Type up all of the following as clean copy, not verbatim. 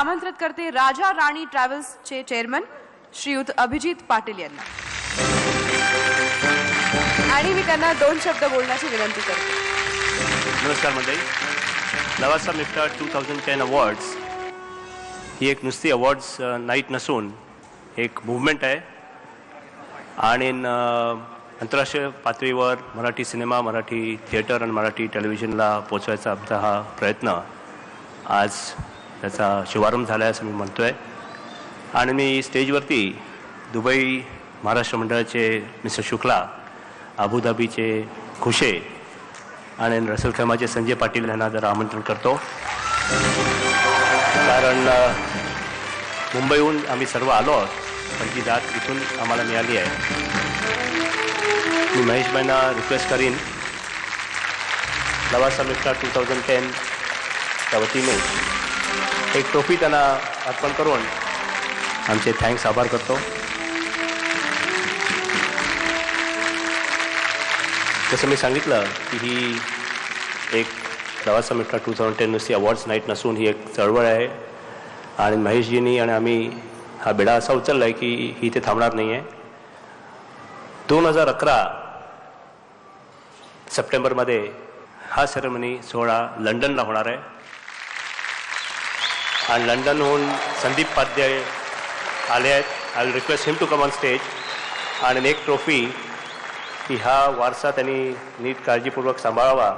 आमंत्रित करते राजा राणी ट्रॅव्हल्सचे चेअरमन श्रीयुत अभिजित पाटील यांना आणि मी त्यांना 2 शब्द बोलण्याची विनंती करते। नमस्कार मंडळी, लवासा मिफ्ता 2010 अवॉर्ड्स ही एक नुसती अवॉर्ड्स नाईट नसून एक मूव्हमेंट आहे आणि आंतरराष्ट्रीय पातळीवर मराठी सिनेमा, मराठी थिएटर आणि मराठी टेलिव्हिजनला पोचवायचा आमचा हा प्रयत्न आज त्याचा शुभारंभ झाला आहे असं मी म्हणतो आहे। आणि मी स्टेजवरती दुबई महाराष्ट्र मंडळाचे मिस्टर शुक्ला, अबुधाबीचे खुशे आणि रसल खैमाचे संजय पाटील यांना जरा आमंत्रण करतो, कारण मुंबईहून आम्ही सर्व आलो आहोत पण ती जात इथून आम्हाला मिळाली आहे। मी महेशबाईंना रिक्वेस्ट करीन लवासा मिफ्ता 2010 त्या वतीने एक ट्रॉफी त्यांना अर्पण करून आमचे थँक्स आभार करतो। जसं मी सांगितलं की ही एक लवासा मिफ्ता 2010 नुसती अवॉर्ड्स नाईट नसून ही एक चळवळ आहे आणि महेशजींनी आणि आम्ही हा बेडा असा उचलला आहे की ही इथे थांबणार नाही आहे। 2011 सप्टेंबरमध्ये हा सेरेमनी सोहळा लंडनला होणार आहे आणि लंडनहून संदीप पाध्याय आले आहेत। I will request him to come on stage आणि एक ट्रॉफी की हा वारसा त्यांनी नीट काळजीपूर्वक सांभाळावा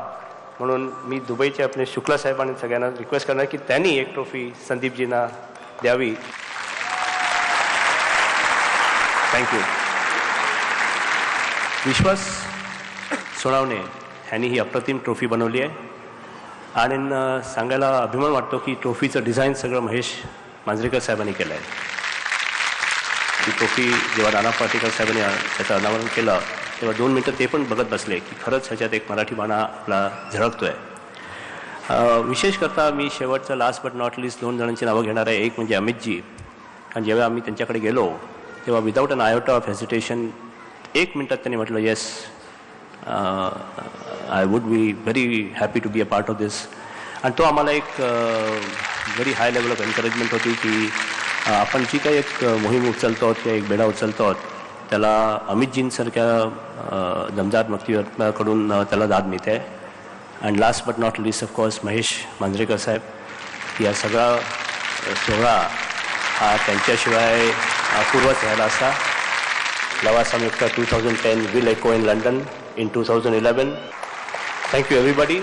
म्हणून मी दुबईचे आपले शुक्ला साहेब आणि सगळ्यांना रिक्वेस्ट करणार की त्यांनी एक ट्रॉफी संदीपजींना द्यावी। थँक्यू। विश्वास सोनावणे ह्यांनी ही अप्रतिम ट्रॉफी बनवली आहे आणि सांगायला अभिमान वाटतो की ट्रॉफीचं डिझाईन सगळं महेश मांजरेकर साहेबांनी केलं आहे। ही ट्रॉफी जेव्हा नाना पाटेकर साहेबांनी त्याचं अनावरण केलं तेव्हा 2 मिनटं ते पण बघत बसले की खरंच ह्याच्यात एक मराठी बाणा आपला झळकतो आहे। विशेष करता मी शेवटचं लास्ट बट नॉट लिस्ट 2 जणांची नावं घेणार आहे। एक म्हणजे अमितजी, आणि जेव्हा आम्ही त्यांच्याकडे गेलो तेव्हा without an iota of hesitation 1 मिनटात त्यांनी म्हटलं yes, I would be very happy to be a part of this. आणि तो आम्हाला एक very high level of encouragement होती की आपण जी काही एक मोहीम उचलतो आहोत किंवा एक बेडा उचलतो आहोत त्याला अमितजींसारख्या दमदार व्यक्तीकडून त्याला दाद मिळते आहे। And last but not least of course Mahesh Manjrekar साहेब, या सगळा सोहळा हा त्यांच्याशिवाय अपूर्वच राहिला असता। Lavasa Miftah 2010 will echo in London in 2011. Thank you everybody.